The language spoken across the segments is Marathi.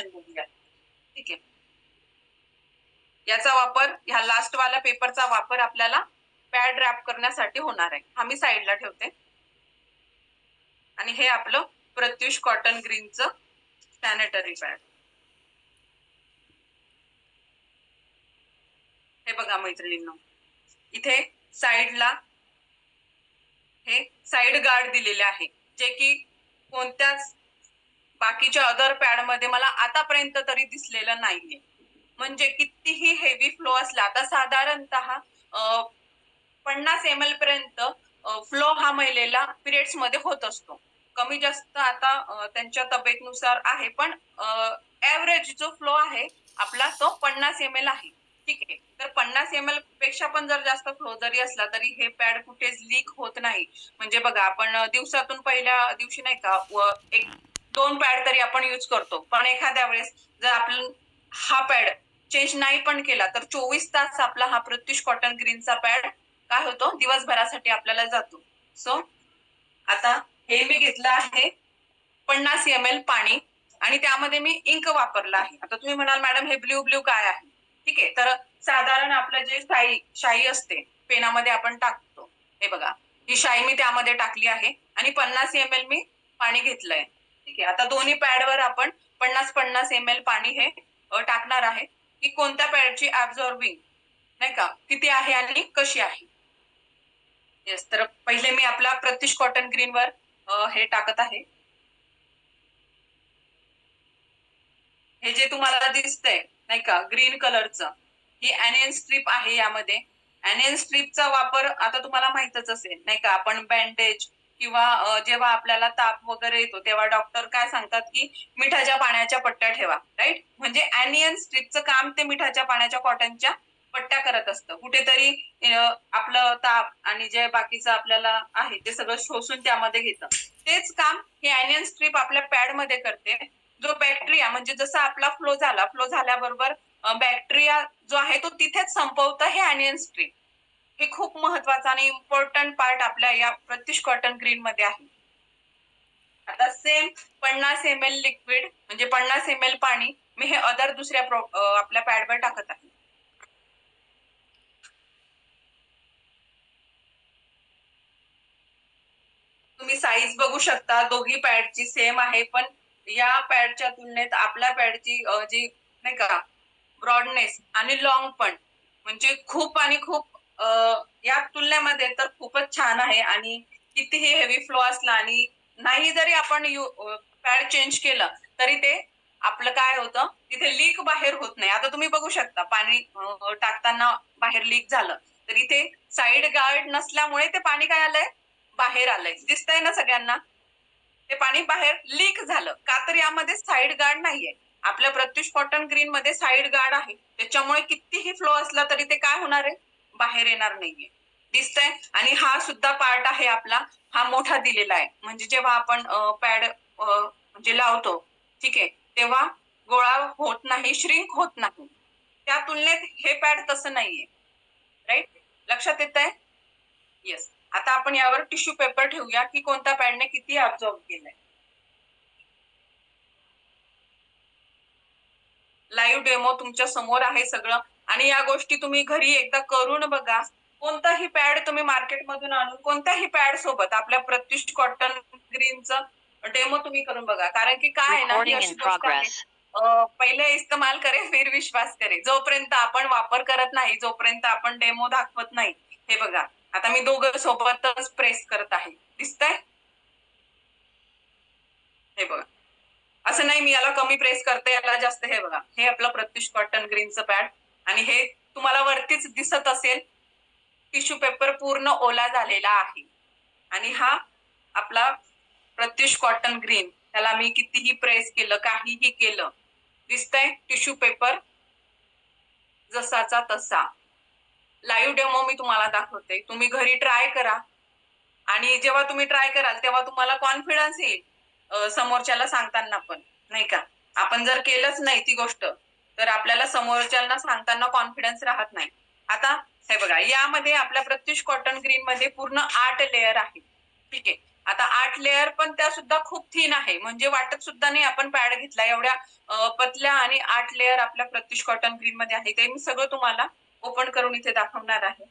बघूया. ठीक आहे. याचा वापर, ह्या लास्ट वाला पेपरचा वापर आपल्याला पॅड रॅप करण्यासाठी होणार आहे. हा मी साईडला ठेवते. आणि हे आपलं प्रत्युष कॉटन ग्रीनचं सॅनिटरी पॅड. हे बघा मैत्रिणींनो, इथे साईडला हे साईड गार्ड दिलेले आहे, जे की कोणत्याच बाकीच्या अदर पॅड मध्ये मला आतापर्यंत तरी दिसलेलं नाहीये. म्हणजे कितीही हेवी फ्लो असला, आता साधारणतः 50 ml पर्यंत फ्लो हा महिलेला पिरियड्स मध्ये होत असतो. कमी जास्त आता त्यांच्या तब्येतीनुसार आहे, पण ऍव्हरेज जो फ्लो आहे आपला तो 50 ml आहे. ठीक आहे. तर 50 ml पेक्षा पण जर जास्त फ्लो जरी असला तरी हे पॅड कुठेच लीक होत नाही. म्हणजे बघा, आपण दिवसातून पहिल्या दिवशी नाही का एक 2 पॅड तरी आपण यूज करतो, पण एखाद्या वेळेस जर आपण हा पॅड चेंज नाही पण केला तर 24 तास आपला हा प्रत्युष कॉटन ग्रीनचा पॅड काय होतो, दिवसभरासाठी आपल्याला जातो. सो आता हे मी घेतलं आहे 50 ml पाणी आणि त्यामध्ये मी इंक वापरला आहे. आता तुम्ही म्हणाल मॅडम हे ब्ल्यू ब्ल्यू काय आहे? ठीक आहे, तर साधारण आपलं जे शाई असते पेनामध्ये आपण टाकतो, हे बघा, ही शाई मी त्यामध्ये टाकली आहे आणि 50 ml मी पाणी घेतलंय. ठीक आहे. आता दोन्ही पॅडवर आपण 50-50 ml पाणी हे टाकणार आहे की कोणत्या पॅडची ऍब्झॉर्बिंग नाही का किती आहे आणि कशी आहे. येस, तर पहिले मी आपला प्रत्युष कॉटन ग्रीन वर हे टाकत आहे. हे जे तुम्हाला दिसतंय नाही का ग्रीन कलरचं, ही ऍनियन स्ट्रीप आहे. यामध्ये ऍनियन स्ट्रीपचा वापर आता तुम्हाला माहितच असेल नाही का, आपण बँडेज किंवा जेव्हा आपल्याला ताप वगैरे येतो तेव्हा डॉक्टर काय सांगतात की मिठाच्या पाण्याच्या पट्ट्या ठेवा, राईट. म्हणजे ऍनियन स्ट्रीपचं काम ते मिठाच्या पाण्याच्या कॉटनच्या पट्ट्या करत असतं. कुठेतरी आपलं ताप आणि जे बाकीचं आपल्याला आहे ते सगळं शोषून त्यामध्ये घेतं. तेच काम हे ऍनियन स्ट्रीप आपल्या पॅड मध्ये करते. जो बॅक्टेरिया म्हणजे जसा आपला फ्लो झाल्याबरोबर बॅक्टेरिया जो आहे तो तिथेच संपवतं हे ऍनियन स्ट्रीप. हे खूप महत्वाचा आणि इम्पॉर्टंट पार्ट आपल्या या प्रत्युष कॉटन ग्रीन मध्ये आहे. आता सेम 50 ml लिक्विड म्हणजे 50 ml पाणी मी हे अदर दुसऱ्या आपल्या पॅडवर टाकत आहे. तुम्ही साईज बघू शकता, दोघी पॅडची सेम आहे, पण या पॅडच्या तुलनेत आपल्या पॅडची जी नाही का ब्रॉडनेस आणि लॉंग पण म्हणजे खूप आणि खूप या तुलनेमध्ये तर खूपच छान आहे. आणि कितीही हेवी फ्लो असला आणि नाही जरी आपण पॅड चेंज केलं तरी ते आपलं काय होतं, तिथे लीक बाहेर होत नाही. आता तुम्ही बघू शकता पाणी टाकताना बाहेर लीक झालं, तर इथे साईड गार्ड नसल्यामुळे ते पाणी काय आलंय, बाहेर आलंय. दिसतंय ना सगळ्यांना, ते पाणी बाहेर लीक झालं का, तर यामध्ये साईड गार्ड नाहीये. आपल्या प्रत्युष कॉटन ग्रीन मध्ये साईड गार्ड आहे, त्याच्यामुळे कितीही फ्लो असला तरी ते काय होणार आहे, बाहेर येणार नाहीये. दिसतंय. आणि हा सुद्धा पार्ट आहे आपला, हा मोठा दिलेला आहे. म्हणजे जेव्हा आपण पॅड म्हणजे लावतो, ठीक आहे, तेव्हा गोळा होत नाही, श्रिंक होत नाही. त्या तुलनेत हे पॅड तसं नाहीये, राईट. लक्षात येत आहे? येस. आता आपण यावर टिश्यू पेपर ठेवूया की कोणत्या पॅडने किती ऍब्झॉर्ब केलंय. लाईव्ह डेमो तुमच्या समोर आहे सगळं, आणि या गोष्टी तुम्ही घरी एकदा करून बघा. कोणताही पॅड तुम्ही मार्केटमधून आणून कोणत्याही पॅड सोबत आपल्या प्रत्युष कॉटन ग्रीनचं डेमो तुम्ही करून बघा. कारण की काय आहे ना, ही अशी गोष्ट आहे, पहिले इस्तेमाल करे फिर विश्वास करे. जोपर्यंत आपण वापर करत नाही, जोपर्यंत आपण डेमो दाखवत नाही. हे बघा, आता मी दोघं सोबतच प्रेस करत आहे, दिसतंय. हे बघा, असं नाही मी याला कमी प्रेस करते याला जास्त. हे बघा, हे आपलं प्रत्युष कॉटन ग्रीनचं पॅड, आणि हे तुम्हाला वरतीच दिसत असेल टिश्यू पेपर पूर्ण ओला झालेला आहे. आणि हा आपला प्रत्युष कॉटन ग्रीन, त्याला मी कितीही प्रेस केलं, काहीही केलं, दिसतंय टिश्यू पेपर जसाचा तसा. लाईव्ह डेमो मी तुम्हाला दाखवते, तुम्ही घरी ट्राय करा. आणि जेव्हा तुम्ही ट्राय कराल तेव्हा तुम्हाला कॉन्फिडन्स येईल समोरच्याला सांगताना पण, नाही का. आपण जर केलंच नाही ती गोष्ट तर आपल्याला समोरच्याला सांगताना कॉन्फिडन्स राहत नाही. आता हे बघा, यामध्ये आपल्या प्रत्युष कॉटन ग्रीन मध्ये पूर्ण 8 लेअर आहे. ठीक आहे. आता 8 लेअर पण त्या सुद्धा खूप थिन आहे, म्हणजे वाटत सुद्धा नाही आपण पॅड घेतला. एवढ्या पतल्या आणि 8 लेअर आपल्या प्रत्युष कॉटन ग्रीन मध्ये आहे. ते मी सगळं तुम्हाला ओपन करून इथे दाखवणार आहे.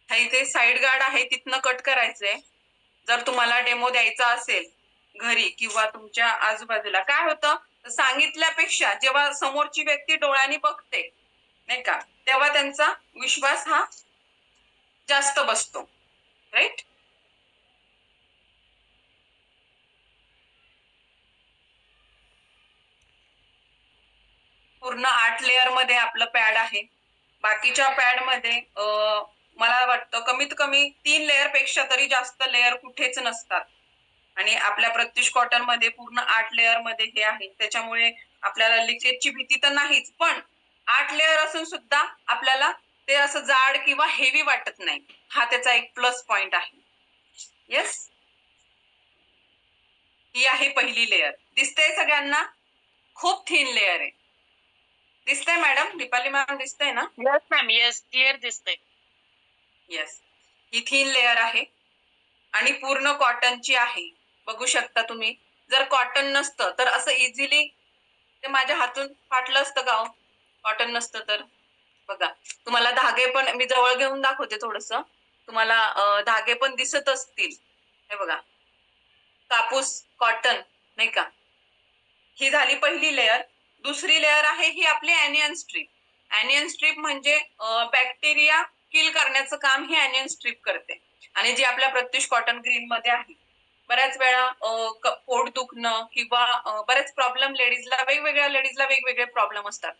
हा इथे साईड गार्ड आहे, तिथनं कट करायचंय. जर तुम्हाला डेमो द्यायचा असेल घरी किंवा तुमच्या आजूबाजूला, काय होतं सांगितल्यापेक्षा जेव्हा समोरची व्यक्ती डोळ्यांनी बघते नाही का, तेव्हा त्यांचा विश्वास हा जास्त बसतो, राईट? पूर्ण 8 लेअर मध्ये आपलं पॅड आहे. बाकीच्या पॅड मध्ये मला वाटतं कमीत कमी 3 लेअर पेक्षा तरी जास्त लेअर कुठेच नसतात. आणि आपल्या प्रत्युष कॉटन मध्ये पूर्ण 8 लेअर मध्ये हे आहे, त्याच्यामुळे आपल्याला लिकेजची भीती तर नाहीच, पण 8 लेअर असून सुद्धा आपल्याला ते असं जाड किंवा हेवी वाटत नाही. हा त्याचा एक प्लस पॉइंट आहे. येस, ही आहे पहिली लेअर. दिसते सगळ्यांना? खूप थिन लेअर आहे. दिसतंय मॅडम? दीपाली मॅम दिसतंय ना? येस मॅम, येस, क्लिअर दिसतंय. येस, ही थिन लेअर आहे आणि पूर्ण कॉटनची आहे. बघू शकता तुम्ही. जर कॉटन नसतं तर असं इझिली ते माझ्या हातून फाटलं असतं का हो? कॉटन नसतं तर. बघा, तुम्हाला धागे पण मी जवळ घेऊन दाखवते थोडस, तुम्हाला धागे पण दिसत असतील. हे बघा, कापूस कॉटन नाही का. ही झाली पहिली लेअर. दुसरी लेअर आहे ही आपली ॲनियन स्ट्रीप. ॲनियन स्ट्रीप म्हणजे बॅक्टेरिया किल करण्याचं काम ही ॲनियन स्ट्रीप करते, आणि जी आपल्या प्रत्युष कॉटन ग्रीन मध्ये आहे. बऱ्याच वेळा पोट दुखणं किंवा बरेच प्रॉब्लेम लेडीजला, वेगवेगळ्या लेडीजला वेगवेगळे प्रॉब्लेम असतात.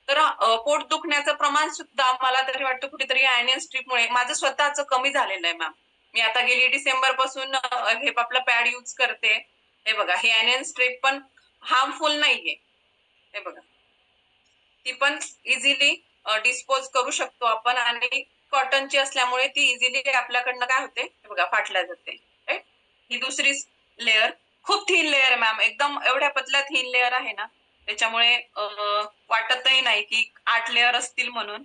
तर पोट दुखण्याचं प्रमाण सुद्धा मला तरी वाटतं कुठेतरी ॲनियन स्ट्रीपमुळे माझं स्वतःच कमी झालेलं आहे मॅम. मी आता गेली डिसेंबर पासून हे आपलं पॅड यूज करते. हे बघा, हे ॲनियन स्ट्रीप पण हार्मफुल नाहीये. हे बघा, ती पण इझिली डिस्पोज करू शकतो आपण, आणि कॉटनची असल्यामुळे ती इझिली आपल्याकडनं काय होते, हे बघा, फाटल्या जाते. राईट? ही दुसरी लेअर खूप थिन लेअर आहे मॅम, एकदम एवढ्या पतल्या थिन लेअर आहे ना, त्याच्यामुळे वाटतही नाही की 8 लेअर असतील म्हणून.